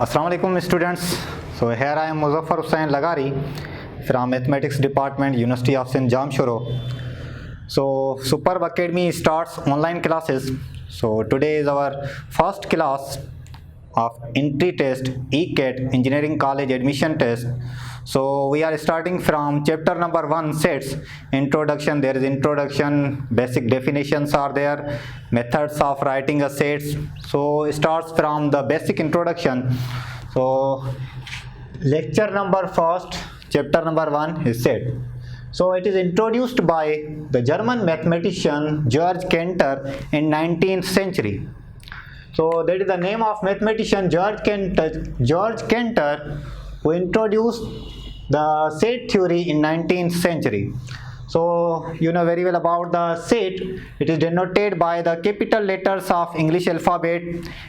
Assalamu alaikum students. So here I am Muzaffar Hussain Lagari from Mathematics Department, University of St. Jamshoro. So Superb Academy starts online classes. So today is our first class of entry test ECAT Engineering College admission test. So we are starting from chapter number 1 sets. Introduction, there is introduction, basic definitions are there, methods of writing a sets. So it starts from the basic introduction. So lecture number first, chapter number 1 is set. So it is introduced by the German mathematician Georg Cantor in 19th century. So that is the name of mathematician Georg Cantor, who introduced the set theory in 19th century. So you know very well about the set. It is denoted by the capital letters of English alphabet,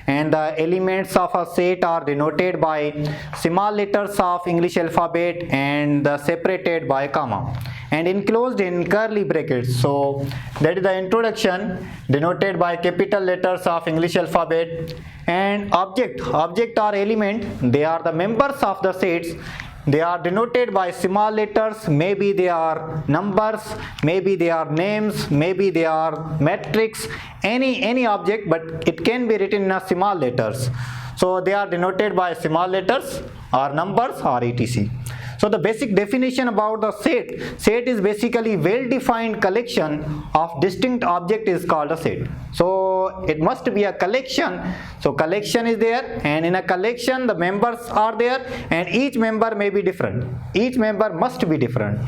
and the elements of a set are denoted by small letters of English alphabet and separated by comma and enclosed in curly brackets. So that is the introduction, denoted by capital letters of English alphabet. And object or element, they are the members of the sets. They are denoted by small letters, maybe they are numbers, maybe they are names, maybe they are metrics, any object, but it can be written in small letters. So they are denoted by small letters or numbers or etc. So the basic definition about the set is basically well-defined collection of distinct object is called a set. So it must be a collection. So collection is there, and in a collection the members are there, and each member may be different. Each member must be different.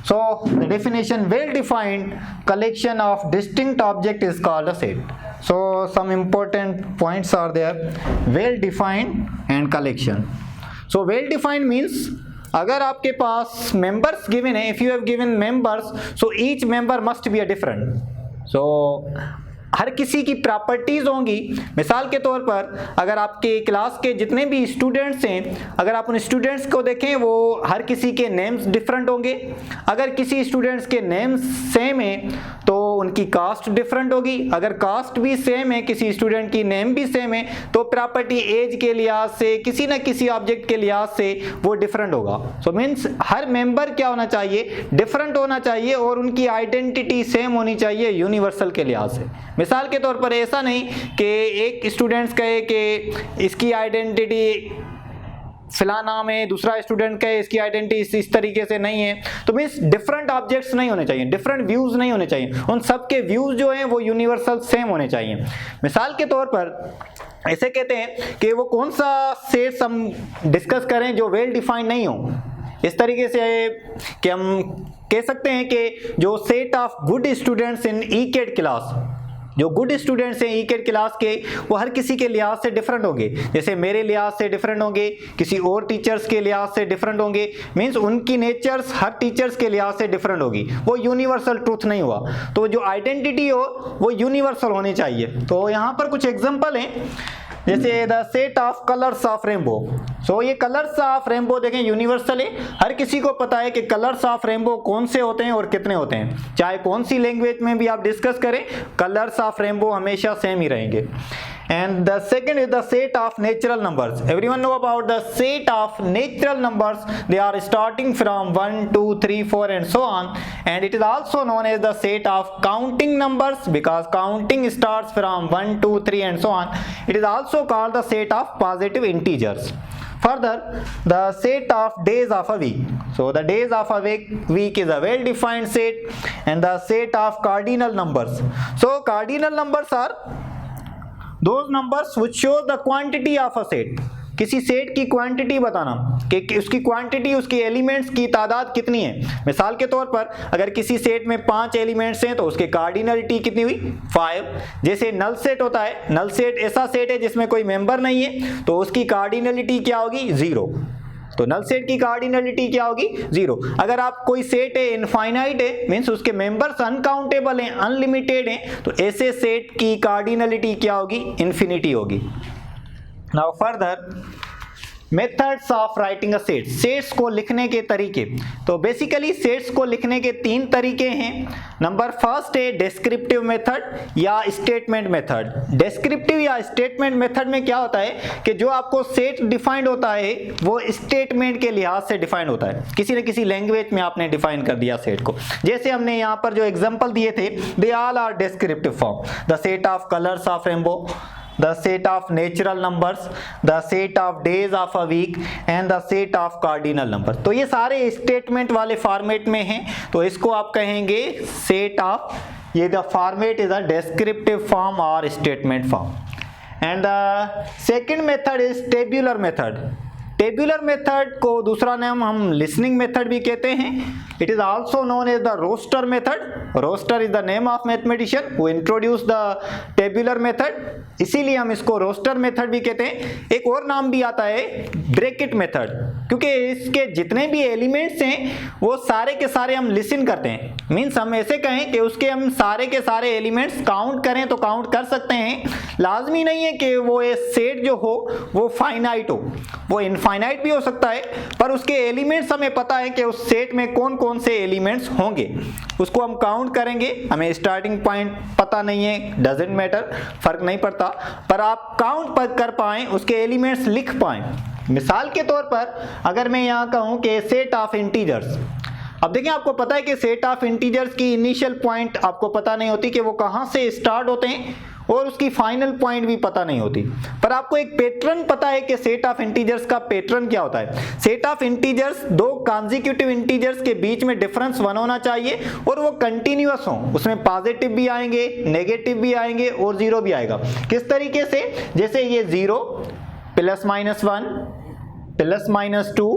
So the definition, well-defined collection of distinct object is called a set. So some important points are there, well-defined and collection. So well-defined means अगर आपके पास members given है, if you have given members, so each member must be a different. So हर किसी की properties होंगी. मिसाल के तौर पर अगर आपके क्लास के जितने भी स्टूडेंट्स हैं, अगर आप उन स्टूडेंट्स को देखें, वो हर किसी के नेम्स डिफरेंट होंगे. अगर किसी स्टूडेंट्स के नेम्स सेम हैं तो उनकी कास्ट डिफरेंट होगी. अगर कास्ट भी सेम है, किसी स्टूडेंट की नेम भी सेम है, तो प्रॉपर्टी एज के लिहाज से, किसी न किसी ऑब्जेक्ट के लिहाज से वो डिफरेंट होगा. सो मीन्स हर मेंबर क्या होना चाहिए, डिफरेंट होना चाहिए, और उनकी आइडेंटिटी सेम होनी चाहिए यूनिवर्सल के लिहाज से. मिसाल के तौर पर ऐसा नहीं कि एक स्टूडेंट्स कहे कि इसकी आइडेंटिटी फिला नाम है, दूसरा स्टूडेंट कहे इसकी आइडेंटिटी इस तरीके से नहीं है. तो मीन्स डिफरेंट ऑब्जेक्ट्स नहीं होने चाहिए, डिफरेंट व्यूज नहीं होने चाहिए. उन सबके व्यूज जो हैं वो यूनिवर्सल सेम होने चाहिए. मिसाल के तौर पर ऐसे कहते हैं कि वो कौन सा सेट्स हम डिस्कस करें जो वेल डिफाइंड नहीं हो. इस तरीके से कि हम कह सकते हैं कि जो set of good students in ECAT class, जो गुड स्टूडेंट्स हैं ECAT क्लास के, वो हर किसी के लिहाज से डिफरेंट होंगे. जैसे मेरे लिहाज से डिफरेंट होंगे, किसी और टीचर्स के लिहाज से डिफरेंट होंगे. मींस उनकी नेचर्स हर टीचर्स के लिहाज से डिफरेंट होगी. वो यूनिवर्सल ट्रूथ नहीं हुआ. तो जो आइडेंटिटी हो वो यूनिवर्सल होनी चाहिए. तो यहाँ पर कुछ एग्जांपल हैं, जैसे the set of colours of rainbow. So ये कलर्स ऑफ रेनबो देखें यूनिवर्सल है. हर किसी को पता है कि कलर्स ऑफ रेनबो कौन से होते हैं और कितने होते हैं. चाहे कौन सी लैंग्वेज में भी आप डिस्कस करें, कलर्स ऑफ रेनबो हमेशा सेम ही रहेंगे. And the second is the set of natural numbers. Everyone know about the set of natural numbers. They are starting from 1, 2, 3, 4 and so on. And it is also known as the set of counting numbers, because counting starts from 1, 2, 3 and so on. It is also called the set of positive integers. Further, the set of days of a week. So the days of a week is a well-defined set. And the set of cardinal numbers. So cardinal numbers are those numbers which show the quantity of a set. किसी set की quantity बताना कि उसकी quantity, उसकी elements की तादाद कितनी है. मिसाल के तौर पर अगर किसी सेट में 5 एलिमेंट्स हैं तो उसकी कार्डिनलिटी कितनी हुई, 5. जैसे नल सेट होता है, नल सेट ऐसा सेट है जिसमें कोई मेंबर नहीं है, तो उसकी कार्डिनलिटी क्या होगी, 0. तो नल सेट की कार्डिनलिटी क्या होगी, 0. अगर आप कोई सेट है इनफाइनाइट है, मींस उसके मेंबर्स अनकाउंटेबल हैं, अनलिमिटेड हैं, तो ऐसे सेट की कार्डिनलिटी क्या होगी, इन्फिनिटी होगी. Now further methods of writing a set, sets को लिखने के तरीके। तो बेसिकली सेट्स को लिखने के 3 तरीके हैं। नंबर फर्स्ट है डिस्क्रिप्टिव मेथड या स्टेटमेंट मेथड। डिस्क्रिप्टिव या स्टेटमेंट मेथड में क्या होता है कि जो आपको सेट डिफाइंड होता है वो स्टेटमेंट के लिहाज से डिफाइंड होता है, किसी न किसी लैंग्वेज में आपने डिफाइन कर दिया सेट को। जैसे हमने यहाँ पर जो एग्जांपल दिए थे, they all are descriptive form, the set of colours of rainbow, the set of natural numbers, the set of days of a week and the set of cardinal number। तो ये सारे स्टेटमेंट वाले format में हैं, तो इसको आप कहेंगे सेट ऑफ, ये the format is a descriptive form और statement form. And the second method is tabular method. Tabular method को दूसरा नाम हम लिसनिंग मेथड भी कहते हैं। It is also known as the roster method. Roster is the name of mathematician who introduce the tabular method, इसीलिए हम इसको रोस्टर मेथड भी कहते हैं। एक और नाम भी आता है ब्रैकेट मेथड, क्योंकि इसके जितने भी एलिमेंट्स हैं वो सारे के सारे हम लिसन करते हैं। मीन्स हम ऐसे कहें कि उसके हम सारे के सारे एलिमेंट्स काउंट करें तो काउंट कर सकते हैं। लाजमी नहीं है कि वो सेट जो हो वो फाइनाइट हो, वो इनफाइनाइट भी हो सकता है, पर उसके एलिमेंट्स हमें पता है कि उस सेट में कौन कौन से एलिमेंट्स होंगे, उसको हम काउंट करेंगे। हमें स्टार्टिंग पॉइंट पता नहीं है, डजेंट मैटर, फर्क नहीं पड़ता, पर आप काउंट कर पाएं, उसके एलिमेंट्स लिख पाएं। मिसाल के तौर पर अगर मैं यहां कहूं कि सेट ऑफ इंटीजर्स, अब देखिए आपको पता है कि सेट ऑफ इंटीजर्स की इनिशियल पॉइंट आपको पता नहीं होती कि वो कहां से स्टार्ट होते हैं, और उसकी फाइनल पॉइंट भी पता नहीं होती, पर आपको एक पैटर्न पता है कि सेट ऑफ इंटीजर्स का पैटर्न क्या होता है। Set of integers, 2 consecutive integers के बीच में डिफरेंस 1 होना चाहिए और वो कंटिन्यूअस हो, उसमें पॉजिटिव भी आएंगे, नेगेटिव भी आएंगे और 0 भी आएगा। किस तरीके से, जैसे ये 0 plus minus 1 plus minus 2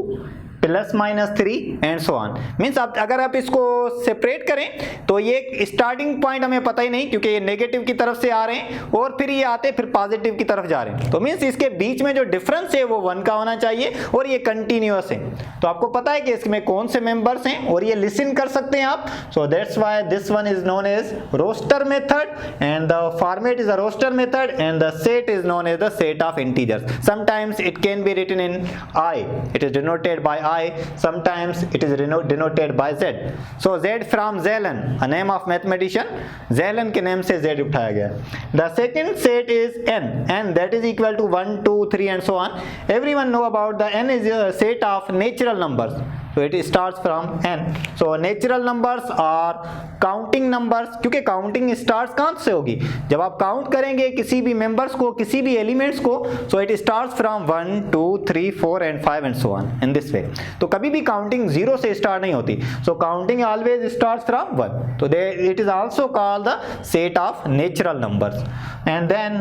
plus minus 3 and so on. Means आप अगर आप इसको सेपरेट करें तो ये स्टार्टिंग पॉइंट हमें पता ही नहीं, क्योंकि ये नेगेटिव की तरफ से आ रहे हैं और फिर ये आते फिर पॉजिटिव की तरफ जा रहे हैं। तो मीन्स इसके बीच में जो डिफरेंस है वो 1 का होना चाहिए और ये कंटिन्यूअस है। तो आपको पता है कि इसमें कौन से मेंबर्स हैं और ये लिसन कर सकते हैं आप। So that's why this one is known as roster method and the format is a roster method and the set is known as the set of integers. Sometimes it can be written in I, it is denoted by I, sometimes it is denoted by Z. So Z from Zelen, a name of mathematician, Zelen के name से Z उठाया गया। The second set is N, and that is equal to 1, 2, 3 and so on. Everyone know about the N is a set of natural numbers. So it starts from N. So natural numbers are counting numbers, क्योंकि counting starts कहाँ से होगी, जब आप count करेंगे किसी भी members को, किसी भी एलिमेंट्स को, so it starts from 1, 2, 3, 4 and 5 and so on in this way. तो कभी भी काउंटिंग 0 से स्टार्ट नहीं होती, so counting always starts from 1. So it is also called the set of natural numbers. And then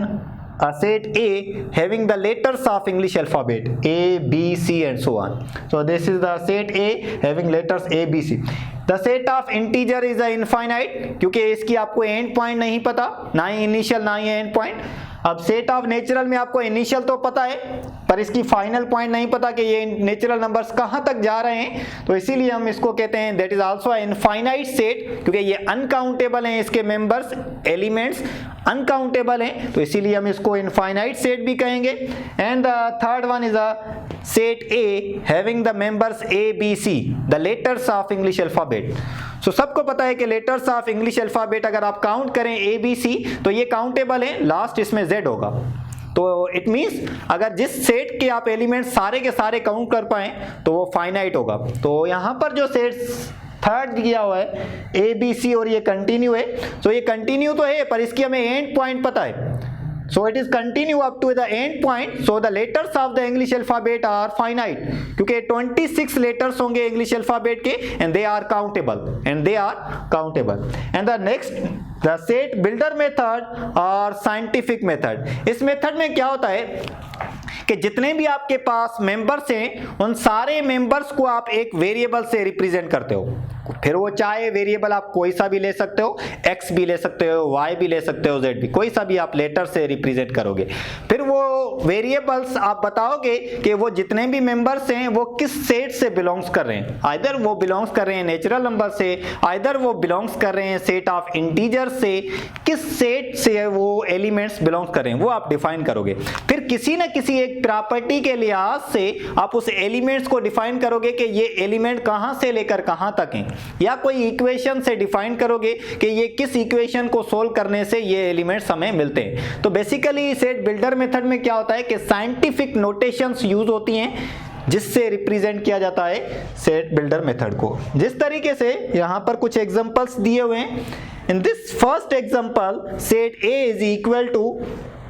a set A having the letters of English alphabet A, B, C and so on. So this is the set A having letters A, B, C. The set of integer is a infinite, क्योंकि इसकी आपको and point नहीं पता, ना ही initial ना ही and point. अब set of natural में आपको इनिशियल तो पता है पर इसकी फाइनल पॉइंट नहीं पता कि ये नेचुरल नंबर्स कहाँ तक जा रहे हैं, तो इसीलिए हम इसको कहते हैं that is also infinite set, क्योंकि ये अनकाउंटेबल हैं, इसके मेंबर्स एलिमेंट्स अनकाउंटेबल हैं, तो इसीलिए हम इसको इनफाइनाइट सेट भी कहेंगे। And the third one is a set A having the members A, B, C, the letters of English alphabet. So सबको पता है कि लेटर्स ऑफ इंग्लिश अल्फाबेट अगर आप काउंट करें ए, बी, सी तो ये काउंटेबल है, लास्ट इसमें Z होगा। तो इट मीन्स अगर जिस सेट के आप एलिमेंट सारे के सारे काउंट कर पाए तो वो फाइनाइट होगा। तो यहाँ पर जो सेट थर्ड दिया हुआ है ए, बी, सी और ये कंटिन्यू है, तो ये कंटिन्यू तो है पर इसकी हमें एंड पॉइंट पता है। So it is continue up to the end point. So the letters of the English alphabet are finite, क्योंकि 26 letters होंगे English alphabet के and they are countable and they are countable. And the next, the set builder method or scientific method. इस method में क्या होता है कि जितने भी आपके पास मेंबर्स हैं उन सारे मेंबर्स को आप एक वेरिएबल से रिप्रेजेंट करते हो, फिर वो चाहे वेरिएबल आप कोई सा भी ले सकते हो, x भी ले सकते हो, y भी ले सकते हो, z भी, कोई सा भी आप लेटर से रिप्रेजेंट करोगे। फिर वो वेरिएबल्स आप बताओगे कि वो जितने भी मेंबर्स हैं वो किस सेट से बिलोंग्स कर रहे हैं, आइदर वो बिलोंग्स कर रहे हैं नेचुरल नंबर से, आइदर वो बिलोंग्स कर रहे हैं सेट ऑफ इंटीजर से, किस सेट से वो एलिमेंट्स बिलोंग्स कर रहे हैं वो आप डिफाइन करोगे। फिर किसी न किसी एक प्रॉपर्टी के लिहाज से आप उस एलिमेंट्स को डिफाइन करोगे कि ये एलिमेंट कहां से लेकर कहां तक हैं, या कोई इक्वेशन से डिफाइन करोगे कि ये किस इक्वेशन को सोल्व करने से ये एलिमेंट्स हमें मिलते हैं। तो बेसिकली सेट बिल्डर मेथड में क्या होता है कि साइंटिफिक नोटेशंस यूज होती हैं जिससे रिप्रेजेंट किया जाता है सेट बिल्डर मेथड को। जिस तरीके से यहां पर कुछ एग्जांपल्स दिए हुए हैं। In this first example set A is equal to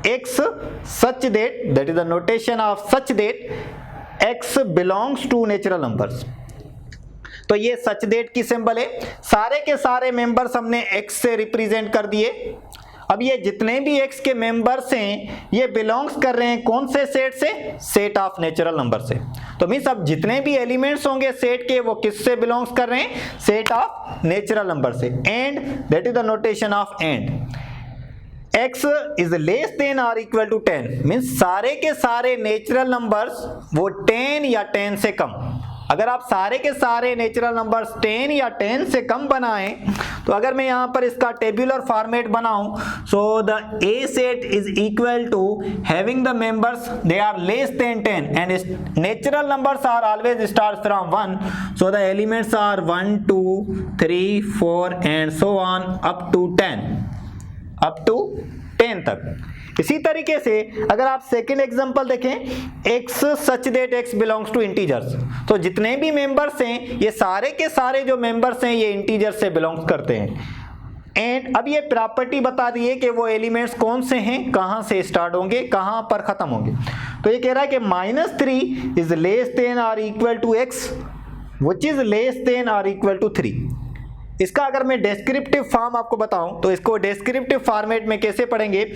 x such that is the notation of such that x belongs to natural numbers। तो ये सच डेट की सिंबल है, सारे के सारे मेंबर्स हमने x से रिप्रेजेंट कर दिए। अब ये जितने भी x के मेंबर्स हैं ये बिलोंग्स कर रहे हैं कौन से सेट से, सेट ऑफ नेचुरल नंबर से। तो मींस अब जितने भी एलिमेंट्स होंगे सेट के वो किससे बिलोंग्स कर रहे हैं, सेट ऑफ नेचुरल नंबर से। And that is the notation of and. x is less than और इक्वल टू 10 मींस सारे के सारे नेचुरल नंबर्स वो 10 या 10 से कम। अगर आप सारे के सारे नेचुरल नंबर्स 10 या 10 से कम बनाएं, तो अगर मैं यहां पर इसका टेबुलर फॉर्मेट बनाऊं, so the A set is equal to having the members they are less than 10 and natural numbers are always start from 1, so the elements are 1 2 3 4 and so on up to 10 तक। इसी तरीके से अगर आप second example देखें, x such that x belongs to integers, तो जितने भी मेंबर्स हैं ये सारे के सारे जो मेंबर्स हैं ये इंटीजर्स से बिलोंग्स करते हैं। एंड अब ये प्रॉपर्टी बता दी है कि वो एलिमेंट्स कौन से हैं, कहां से स्टार्ट होंगे, कहां पर खत्म होंगे। तो ये कह रहा है कि -3 इज लेस देन और equal to x which is less than और इक्वल टू 3। इसका अगर मैं डेस्क्रिप्टिव फॉर्म आपको बताऊं तो इसको डेस्क्रिप्टिव फॉर्मेट में कैसे पढ़ेंगे,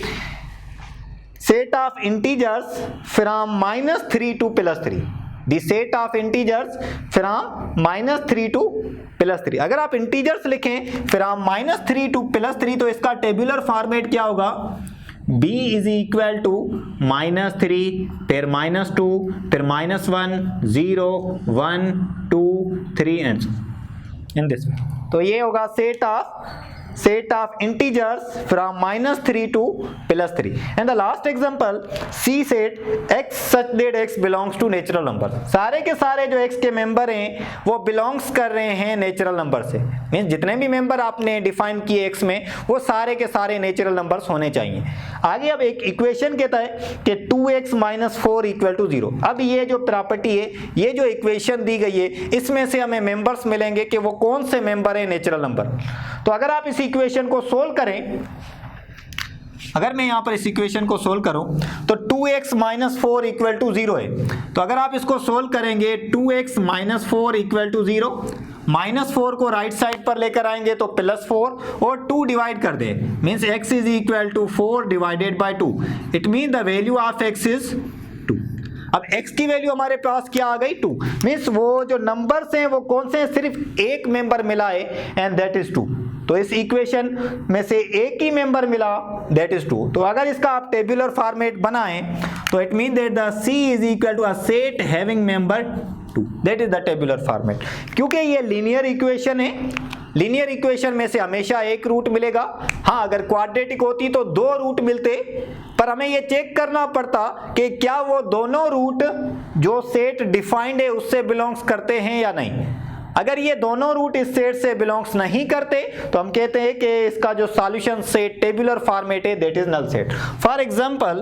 set of integers from -3 to +3, the set of integers from -3 to +3। अगर आप इंटीजर्स लिखें from -3 to +3 तो इसका टेबुलर फॉर्मेट क्या होगा, b इज इक्वल टू -3 फिर -2 फिर -1 0 1 2 3 एंड इन दिस। तो ये होगा set of integers from -3 to +3। and the last example C set x such that x belongs to natural number। सारे के सारे जो x के मेंबर हैं वो बिलोंग्स कर रहे हैं नेचुरल नंबर से। मींस जितने भी मेंबर आपने डिफाइन किए x में वो सारे के सारे नेचुरल नंबर्स होने चाहिए। आगे अब एक इक्वेशन कहता है कि 2x - 4 = 0। अब ये जो प्रॉपर्टी है, ये जो इक्वेशन दी गई है, इसमें से हमें मेंबर्स मिलेंगे कि वो कौन से मेंबर है नेचुरल नंबर। तो अगर आप इस इक्वेशन को सोल्व करें, अगर मैं यहां पर इस इक्वेशन को सोल्व करूं तो 2x - 4 = 0 है। तो अगर आप इसको सोल्व करेंगे 2x - 4 = 0, -4 को राइट साइड पर लेकर आएंगे तो +4 और 2 डिवाइड कर दें, means x is equal to 4 divided by 2। It mean the value of x is 2। अब x की वैल्यू हमारे पास क्या आ गई, 2। मींस वो जो नंबर्स हैं वो कौन से हैं, सिर्फ एक मेंबर मिला है एंड दैट इज 2। तो इस इक्वेशन में से एक ही मेंबर मिला, दैट इज 2। तो अगर इसका आप टेबुलर फॉर्मेट बनाएं तो it mean that the C is equal to a set having member 2, that is the tabular format. क्योंकि ये लीनियर इक्वेशन है, लीनियर इक्वेशन में से हमेशा एक रूट मिलेगा। हाँ, अगर क्वाड्रेटिक होती तो 2 रूट मिलते, पर हमें ये चेक करना पड़ता कि क्या वो दोनों रूट जो सेट डिफाइंड है उससे बिलोंग्स करते हैं या नहीं। अगर ये दोनों रूट इस सेट से बिलोंग्स नहीं करते तो हम कहते हैं कि इसका जो सॉल्यूशन सेट टेबुलर फॉर्मेट है that is null set. For example,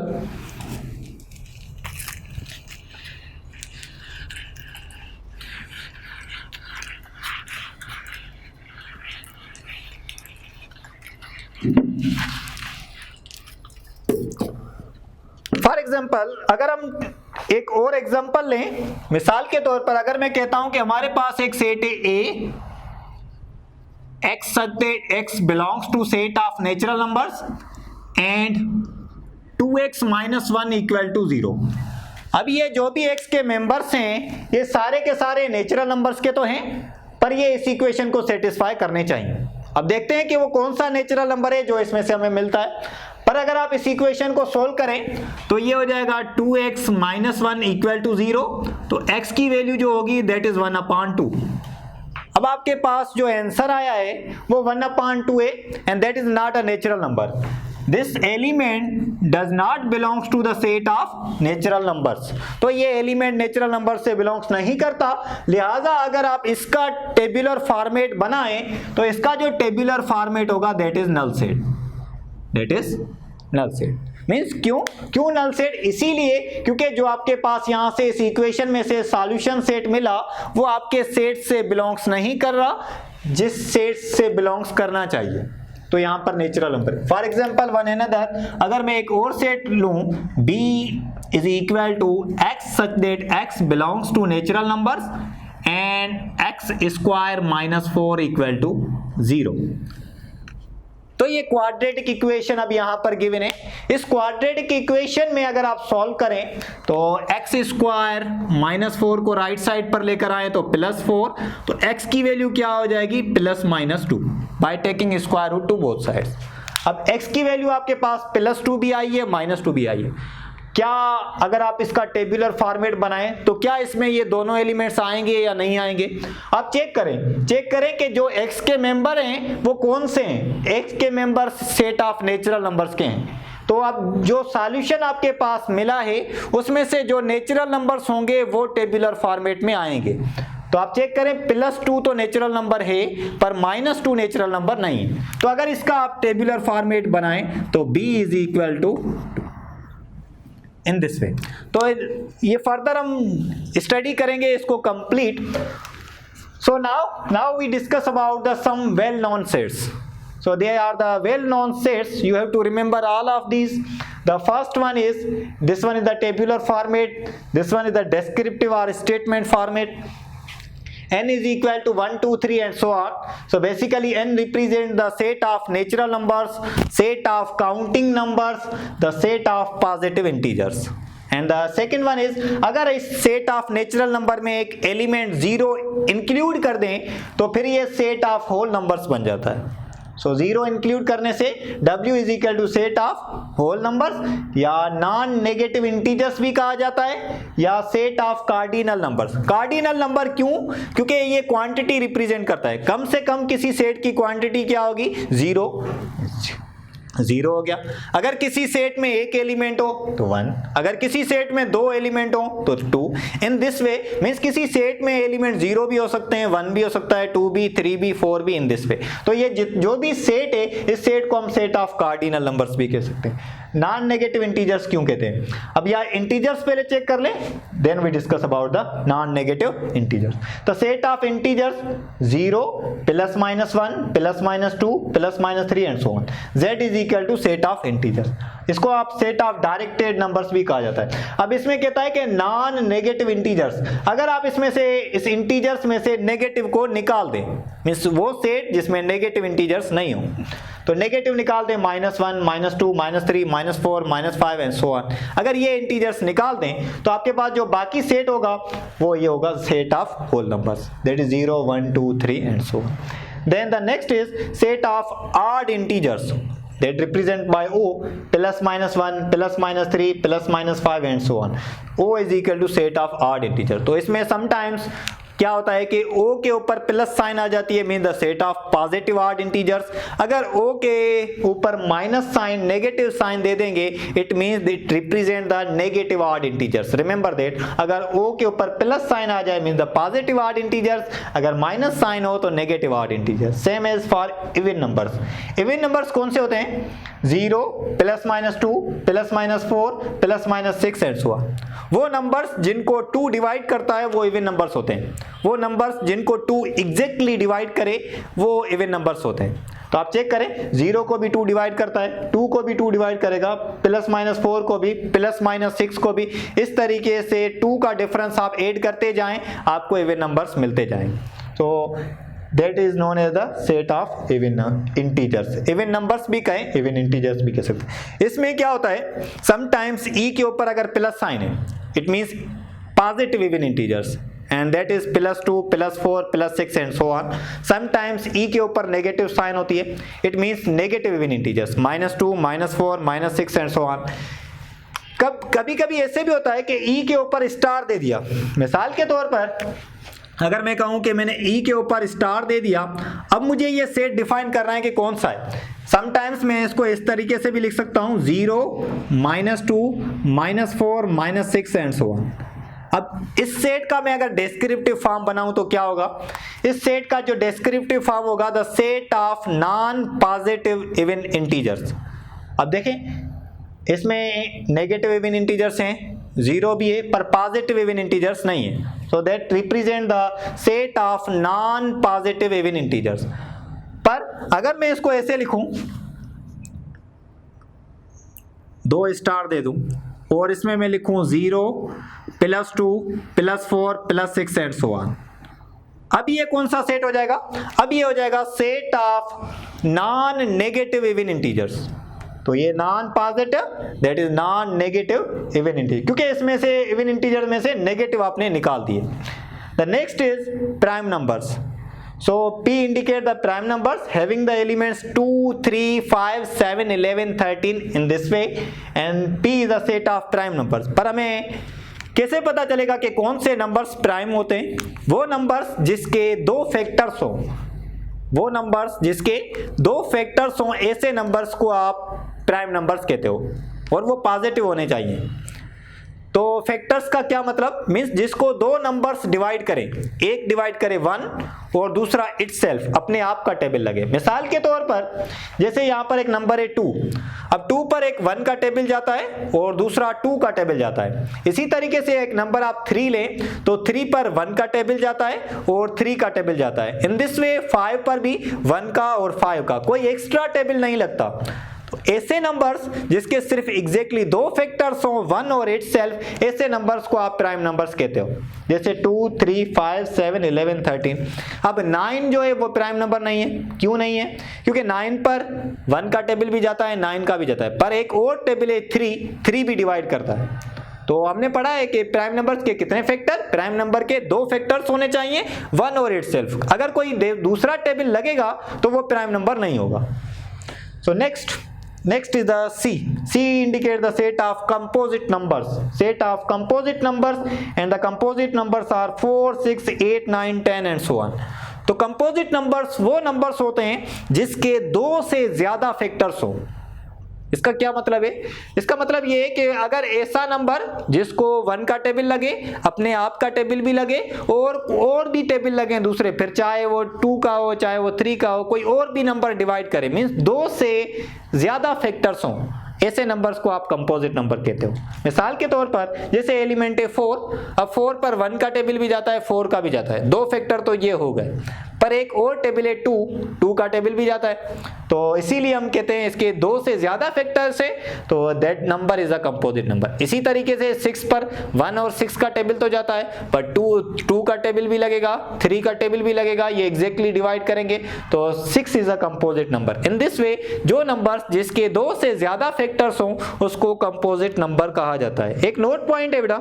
अगर हम एक और एग्जांपल लें, मिसाल के तौर पर अगर मैं कहता हूं कि हमारे पास एक सेट है A, x such that x belongs to set of natural numbers and 2x - 1 = 0। अब ये जो भी x के मेंबर्स हैं ये सारे के सारे नेचुरल नंबर्स के तो हैं, पर ये इस इक्वेशन को सेटिस्फाई करने चाहिए। अब देखते हैं कि वो कौन सा नेचुरल नंबर है जो इसमें से हमें मिलता है। पर अगर आप इस इक्वेशन को सोल्व करें तो ये हो जाएगा 2x - 1 = 0। तो x की वैल्यू जो होगी दैट इज 1/2। अब आपके पास जो आंसर आया है वो 1/2 है and that is not a natural number. This element does not belongs to the set of natural numbers. तो ये एलिमेंट नेचुरल नंबर से बिलोंग्स नहीं करता, लिहाजा अगर आप इसका टेबुलर फॉर्मेट बनाएं तो इसका जो टेबुलर फॉर्मेट होगा that is null set, that is null set. Means क्यों नल सेट? इसीलिए क्योंकि जो आपके पास यहां से इस इक्वेशन में से सॉल्यूशन सेट मिला वो आपके सेट से बिलोंग्स नहीं कर रहा जिस सेट से बिलोंग्स करना चाहिए, तो यहां पर natural number. For example one another, अगर मैं एक और सेट लूं b is equal to x such that x belongs to natural numbers and x square minus 4 equal to 0, तो ये क्वाड्रेटिक इक्वेशन अब यहां पर गिवन है। इस क्वाड्रेटिक इक्वेशन में अगर आप सॉल्व करें तो x स्क्वायर माइनस 4 को राइट साइड पर लेकर आए तो प्लस 4, तो x की वैल्यू क्या हो जाएगी plus minus 2 by taking square root to both sides. अब x की वैल्यू आपके पास प्लस 2 भी आई है माइनस 2 भी आई है। क्या अगर आप इसका टेबुलर फॉर्मेट बनाएं तो क्या इसमें ये दोनों एलिमेंट्स आएंगे या नहीं आएंगे? आप चेक करें कि जो x के मेंबर हैं वो कौन से हैं। x के member set of natural numbers के हैं, तो अब जो सॉल्यूशन आपके पास मिला है उसमें से जो नेचुरल नंबर्स होंगे वो टेबुलर फॉर्मेट में आएंगे। तो आप चेक करें प्लस 2 तो नेचुरल नंबर है पर माइनस 2 नेचुरल नंबर नहीं है। तो अगर इसका आप टेबुलर फॉर्मेट बनाएं तो b is equal to in this way. तो ये फर्दर हम स्टडी करेंगे इसको complete. So now we discuss about the some well known sets. So they are the well known sets. You have to remember all of these. The first one is, this one is the tabular format, this one is the descriptive or statement format. N is equal to 1, 2, 3 and so on. So basically N represents the set of natural numbers, set of counting numbers, the set of positive integers. And the second one is, अगर इस set of natural number में एक element 0 include कर दें तो फिर ये set of whole numbers बन जाता है। सो जीरो इंक्लूड करने से W is equal to set of whole numbers, या नॉन नेगेटिव इंटीजर्स भी कहा जाता है, या set of cardinal numbers. Cardinal number क्यों? क्योंकि ये क्वांटिटी रिप्रेजेंट करता है। कम से कम किसी सेट की क्वांटिटी क्या होगी? जीरो हो गया। अगर किसी सेट में एक एलिमेंट हो तो 1, अगर किसी सेट में 2 एलिमेंट हो तो 2। इन दिस वे मींस किसी सेट में एलिमेंट 0 भी हो सकते हैं, 1 भी हो सकता है, 2 भी, 3 भी, 4 भी, इन दिस वे। तो ये जो भी सेट है इस सेट को हम सेट ऑफ कार्डिनल नंबर्स भी कह सकते हैं। नॉन नेगेटिव इंटीजर्स क्यों कहते हैं? अब यार इंटीजर्स पहले चेक कर लें, then we discuss about the non negative integers. तो set of integers 0 plus minus 1 plus minus 2 plus minus 3 and so on. Z is equal to set of integers. इसको आप सेट ऑफ डायरेक्टेड नंबर्स भी कहा जाता है। अब इसमें कहता है कि नॉन नेगेटिव इंटीजर्स, अगर आप इसमें से इस इंटीजर्स में से नेगेटिव को निकाल दें, मींस वो सेट जिसमें नेगेटिव इंटीजर्स नहीं हो, तो नेगेटिव निकाल दें -1 -2 -3 -4 -5 एंड सो ऑन। अगर ये इंटीजर्स निकाल दें तो आपके पास जो बाकी सेट होगा वो ये होगा set of whole numbers, that is 0 1 2 3 and so on. Then the next is set of odd integers that represent by O plus minus 1 plus minus 3 plus minus 5 and so on. O is equal to set of odd integer. तो इसमें sometimes क्या होता है कि O के ऊपर plus sign आ जाती है, mean the set of positive odd integers. अगर O के ऊपर माइनस साइन, नेगेटिव साइन दे देंगे, it means it represent the negative odd integers. Remember that, अगर O के ऊपर प्लस साइन आ जाए mean the positive odd integers, अगर माइनस साइन हो तो negative odd integers. Same as for even numbers. Even numbers कौन से होते हैं? 0 plus minus 2 plus minus 4 plus minus 6 and so on. वो नंबर्स जिनको 2 डिवाइड करता है वो इवन नंबर्स होते हैं। वो नंबर्स जिनको 2 एग्जैक्टली डिवाइड करे वो इवन नंबर्स होते हैं। तो आप चेक करें, 0 को भी 2 डिवाइड करता है, 2 को भी 2 डिवाइड करेगा, प्लस माइनस 4 को भी, प्लस माइनस 6 को भी। इस तरीके से 2 का डिफरेंस आप ऐड करते जाएं, आपको इवन नंबर्स मिलते जाएंगे। तो that is known as the set of even integers. even numbers भी कहें, even integers भी कह सकते हैं। इसमें क्या होता है, sometimes e के ऊपर अगर प्लस साइन है, it means positive even integers, and that is plus 2 plus 4 plus 6 and so on. sometimes e के ऊपर नेगेटिव साइन होती है, it means negative even integers, -2 -4 -6 and so on. कभी कभी ऐसे भी होता है कि e के ऊपर स्टार दे दिया। मिसाल के तौर पर अगर मैं कहूं कि मैंने ई के ऊपर स्टार दे दिया, अब मुझे ये सेट डिफाइन करना है कि कौन सा है। समटाइम्स मैं इसको इस तरीके से भी लिख सकता हूं, 0, -2, -4, -6 एंड सो ऑन। अब इस सेट का मैं अगर डिस्क्रिप्टिव फॉर्म बनाऊं तो क्या होगा, इस सेट का जो डिस्क्रिप्टिव फॉर्म होगा, the set of non positive even integers. अब देखें इसमें नेगेटिव इवन इंटीजर्स हैं, 0 भी है, पर पॉजिटिव इवन इंटीजर्स नहीं है, so that represent the set of non positive even integers. पर अगर मैं इसको ऐसे लिखूं, 2 स्टार दे दूं और इसमें मैं लिखूं 0, +2, +4, +6 एंड सो ऑन, अब ये कौन सा सेट हो जाएगा, अब ये हो जाएगा set of non negative even integers. तो ये non positive, that is non negative even integer, क्योंकि इसमें से इवन इंटीजर में से नेगेटिव आपने निकाल दिए। The next is prime numbers. So P indicate the prime numbers having the elements 2, 3, 5, 7, 11, 13 in this way, and P is a set of prime numbers। पर हमें कैसे पता चलेगा कि कौन से नंबर्स प्राइम होते हैं? वो नंबर्स जिसके 2 फैक्टर्स हो, वो नंबर्स जिसके 2 फैक्टर्स हो, ऐसे नंबर्स को आप प्राइम नंबर्स कहते हो, और वो पॉजिटिव होने चाहिए। तो फैक्टर्स का क्या मतलब, मींस जिसको 2 नंबर्स डिवाइड करें, एक डिवाइड करे 1 और दूसरा इटसेल्फ अपने आप का टेबल लगे। मिसाल के तौर पर जैसे यहाँ पर एक नंबर है 2, अब 2 पर एक 1 का टेबल जाता है और दूसरा 2 का टेबल जाता है। इसी तरीके से एक नंबर आप 3 लें तो 3 पर 1 का टेबल जाता है और 3 का टेबल जाता है। इन दिस वे 5 पर भी 1 का और 5 का कोई एक्स्ट्रा टेबल नहीं लगता। ऐसे नंबर्स जिसके सिर्फ एग्जैक्टली 2 फैक्टर्स हो, 1 और इटसेल्फ, ऐसे नंबर्स को आप प्राइम नंबर्स कहते हो, जैसे 2, 3, 5, 7, 11, 13। अब 9 जो है वो प्राइम नंबर नहीं है। क्यों नहीं है? क्योंकि 9 पर 1 का टेबल भी जाता है, 9 का भी जाता है, पर एक और टेबल है 3 भी डिवाइड करता है। तो हमने पढ़ा है कि प्राइम नंबर्स के कितने फैक्टर, प्राइम नंबर के 2 फैक्टर्स होने चाहिए, 1 और इटसेल्फ। अगर कोई दूसरा टेबल लगेगा तो वो प्राइम नंबर नहीं होगा। सो next is the C indicates the set of composite numbers, and the composite numbers are 4, 6, 8, 9, 10 and so on। तो composite numbers वो numbers होते हैं जिसके 2 से ज्यादा फैक्टर्स हो। इसका क्या मतलब है? इसका मतलब ये है कि अगर ऐसा नंबर जिसको 1 का टेबल लगे, अपने आप का टेबल भी लगे और भी टेबल लगे दूसरे, फिर चाहे वो 2 का हो चाहे वो 3 का हो, कोई और भी नंबर डिवाइड करे, मींस 2 से ज्यादा फैक्टर्स हों, ऐसे नंबर्स को आप कंपोजिट नंबर कहते हो। मिसाल के तौर पर जैसे एलिमेंट है 4, अब 4 पर 1 का टेबल भी जाता है, 4 का भी जाता है, 2 फैक्टर तो ये हो गए, पर एक और टेबल है 2 का टेबल भी जाता है, तो इसीलिए हम कहते हैं इसके 2 से ज्यादा फैक्टर्स है, तो that number is a composite number. इसी तरीके से 6 पर 1 और 6 का टेबल तो जाता है, पर 2 का टेबल भी लगेगा, 3 का टेबल भी लगेगा, ये एग्जैक्टली डिवाइड करेंगे, तो 6 is a composite number. In this वे जो नंबर्स जिसके 2 से ज्यादा फैक्टर्स हो उसको कंपोजिट नंबर कहा जाता है। एक नोट पॉइंट है बेटा,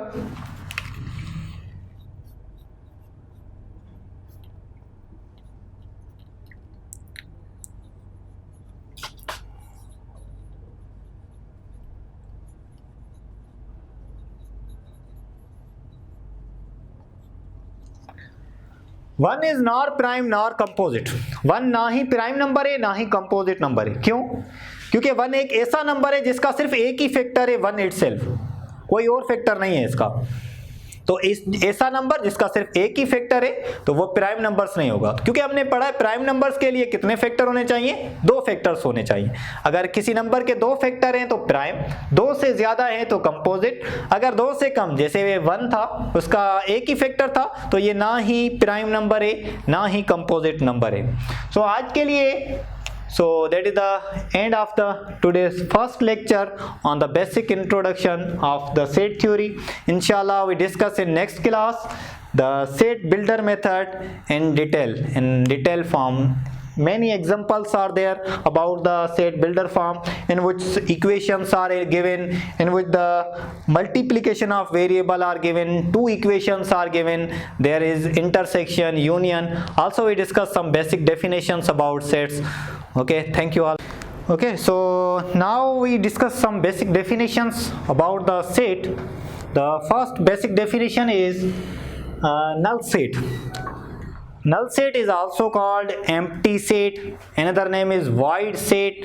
one is nor prime nor composite. 1 ना ही प्राइम नंबर है ना ही कंपोजिट नंबर है। क्यों? क्योंकि 1 एक ऐसा नंबर है जिसका सिर्फ एक ही फैक्टर है, 1 इटसेल्फ, कोई और फैक्टर नहीं है इसका। तो ऐसा नंबर जिसका सिर्फ एक ही फैक्टर है तो वो प्राइम नंबर्स नहीं होगा, क्योंकि हमने पढ़ा है प्राइम नंबर्स के लिए कितने फैक्टर होने चाहिए, 2 फैक्टर्स होने चाहिए। अगर किसी नंबर के 2 फैक्टर हैं तो प्राइम, 2 से ज्यादा है तो कंपोजिट, अगर 2 से कम, जैसे 1 था उसका एक ही फैक्टर था, तो ये ना ही प्राइम नंबर है ना ही कंपोजिट नंबर है। सो आज के लिए so that is the end of the today's first lecture on the basic introduction of the set theory. Inshallah we discuss in next class the set builder method in detail form. Many examples are there about the set builder form, in which equations are given, in which the multiplication of variable are given, 2 equations are given, there is intersection, union. Also we discuss some basic definitions about sets. Okay, thank you all. Okay, so now we discuss some basic definitions about the set. The first basic definition is null set. null set is also called empty set, another name is void set,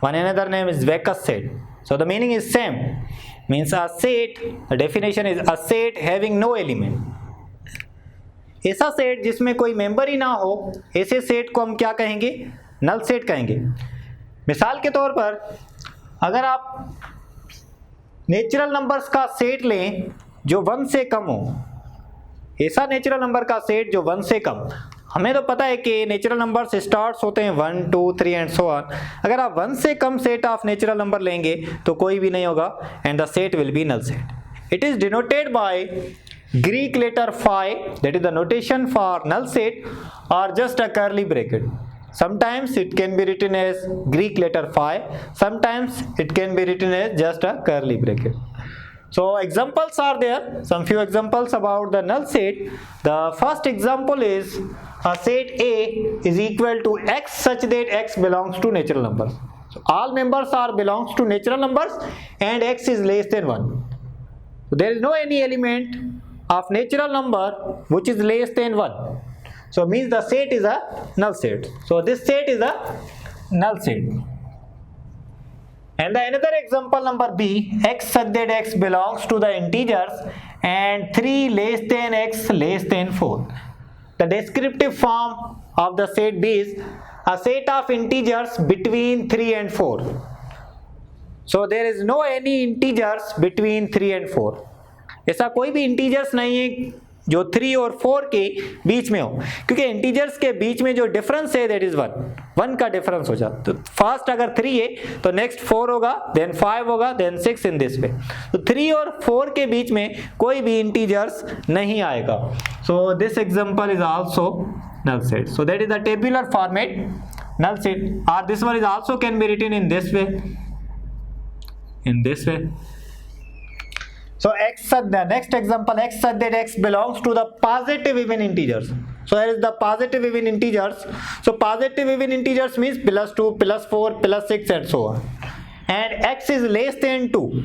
one another name is vacuous set. So the meaning is same, means a set, the definition is a set having no element. ऐसा set जिसमें कोई member ही ना हो, ऐसे set को हम क्या कहेंगे? नल सेट कहेंगे. मिसाल के तौर पर अगर आप नेचुरल नंबर्स का सेट लें जो 1 से कम हो, ऐसा नेचुरल नंबर का सेट जो 1 से कम, हमें तो पता है कि नेचुरल नंबर्स स्टार्ट्स होते हैं 1 2 3 एंड सो ऑन. अगर आप 1 से कम सेट ऑफ नेचुरल नंबर लेंगे तो कोई भी नहीं होगा, and the set will be null set. It is denoted by Greek letter phi, that is the notation for null set, or just a curly bracket. Sometimes it can be written as Greek letter phi, sometimes it can be written as just a curly bracket. So examples are there, some few examples about the null set. The first example is a set A is equal to x such that x belongs to natural numbers. So all members are belongs to natural numbers and x is less than 1. So there is no any element of natural number which is less than 1. So means the set is a null set. So this set is a null set. And the another example number B, x such that x belongs to the integers and 3 less than x less than 4. The descriptive form of the set B is a set of integers between 3 and 4. So there is no any integers between 3 and 4. ऐसा कोई भी integers नहीं है जो 3 और 4 के बीच में हो, क्योंकि इंटीजर्स के बीच में जो डिफरेंस है दैट इज 1 का डिफरेंस हो जाता. तो फर्स्ट अगर 3 है तो नेक्स्ट 4 होगा, देन 5 होगा, देन 6 इन दिस वे. तो 3 और 4 के बीच में कोई भी इंटीजर्स नहीं आएगा. So this example is also null set. So that is the tabular format null set, or this one is also can be written in this way, in this way. So x such, the next example, x such that x belongs to the positive even integers. So here is the positive even integers. So positive even integers means +2, +4, +6 and so on. And x is less than 2.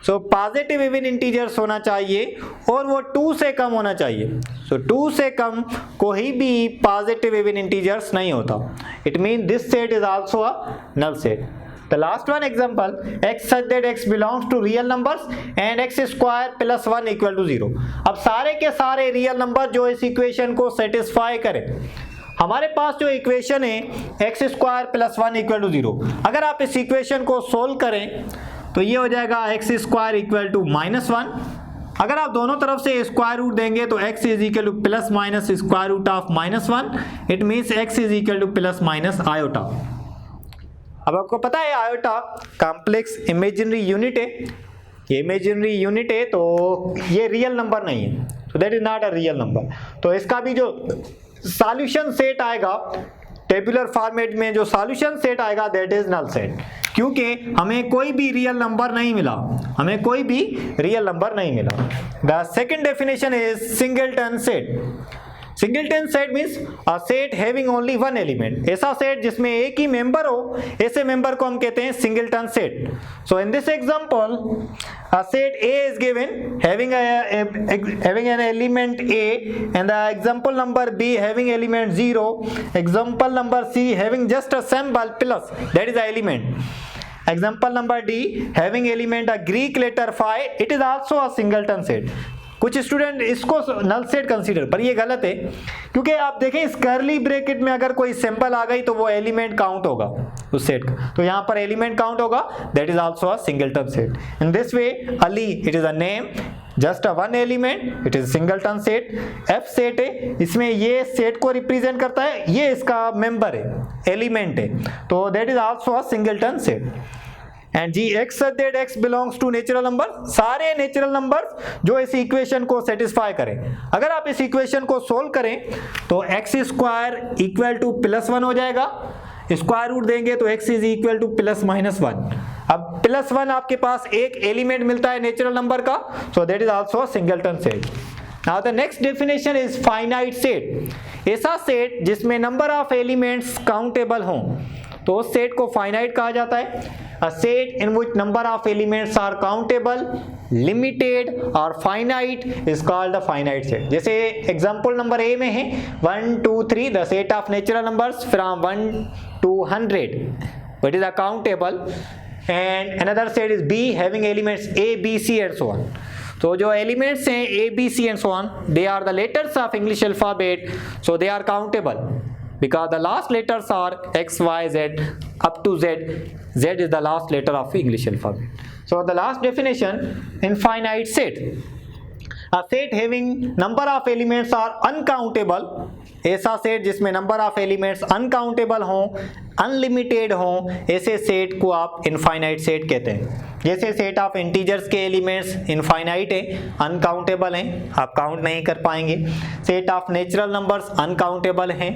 So positive even integers होना चाहिए और वो 2 से कम होना चाहिए. So 2 से कम कोई भी positive even integers नहीं होता. It means this set is also a null set. The last one example, x such that x belongs to real numbers and x square plus 1 equal to 0. अब सारे के सारे real number जो इस equation को satisfy करें, हमारे पास जो इक्वेशन है x square plus 1 equal to 0, अगर आप इस इक्वेशन को सोल्व करें तो ये हो जाएगा x स्क्वायर इक्वल टू -1. अगर आप दोनों तरफ से स्क्वायर रूट देंगे तो x is equal to plus minus square root of -1. It means x is equal to plus minus iota. अब आपको पता है आयोटा कॉम्प्लेक्स इमेजिनरी यूनिट है. ये इमेजिनरी यूनिट है तो ये रियल नंबर नहीं है, तो that is not a real number. तो इसका भी जो सॉल्यूशन सेट आएगा टेबुलर फॉर्मेट में, जो सॉल्यूशन सेट आएगा दैट इज नल सेट, क्योंकि हमें कोई भी रियल नंबर नहीं मिला, हमें कोई भी रियल नंबर नहीं मिला. The second definition is singleton set. Singleton set means a set having only one element. ऐसा सेट जिसमें एक ही मेंबर हो, ऐसे मेंबर को हम कहते हैं singleton set. So in this example a set A is given having an element A, and the example number B having element 0, example number C having just a symbol plus, that is the element. Example number D having element a Greek letter phi, it is also a singleton set. कुछ student इसको null set consider, पर ये गलत है, क्योंकि आप देखें इस कर्ली ब्रैकेट में अगर कोई सिंबल आ गई तो वो एलिमेंट काउंट होगा उस सेट का, तो यहाँ पर एलिमेंट काउंट होगा, that is also a singleton set. In this way Ali it is a name, just a one element, it is singleton set. F set है, इसमें ये सेट को रिप्रेजेंट करता है, ये इसका मेंबर है, एलिमेंट है, तो that is also a singleton set. And G x such that x belongs to natural number, सारे नेचुरल नंबर जो इस इक्वेशन को सेटिस्फाई करें. अगर आप इस इक्वेशन को सोल्व करें तो एक्स स्क्वायर इक्वल टू +1 हो जाएगा, स्क्वायर रूट देंगे तो x इज इक्वल टू +-1. अब +1 आपके पास एक एलिमेंट मिलता है नेचुरल नंबर का, so that is also singleton set. Now the next definition is finite set. ऐसा सेट जिसमें नंबर ऑफ एलिमेंट्स काउंटेबल हों तो उस सेट को फाइनाइट कहा जाता है. a set in which number of elements are countable, limited और finite is called the finite set. जैसे एग्जाम्पल नंबर ए में है 1 2 3 the set of natural numbers from 1 to 100 but is a countable, and another set is B having elements A B C and so on. तो जो elements हैं A B C and so on, they are the letters of English alphabet, so they are countable because the last letters are X Y Z up to Z. Z is the last letter of English alphabet. So the last definition, infinite set, a set having number of elements are uncountable, ऐसा set जिसमें number of elements uncountable हों, unlimited हों, ऐसे set को आप infinite set कहते हैं. जैसे सेट ऑफ इंटीजर्स के एलिमेंट्स इनफाइनाइट है, अनकाउंटेबल हैं, आप काउंट नहीं कर पाएंगे. Set of natural numbers uncountable हैं,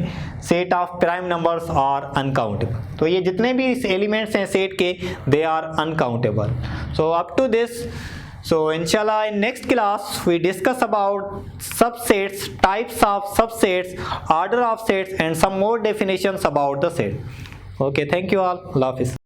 set of prime numbers are uncountable. तो ये जितने भी एलिमेंट्स हैं सेट के, they are uncountable. So up to this, so inshallah in next class we discuss about subsets, types of subsets, order of sets and some more definitions about the set. Okay, thank you all. Allah Hafiz.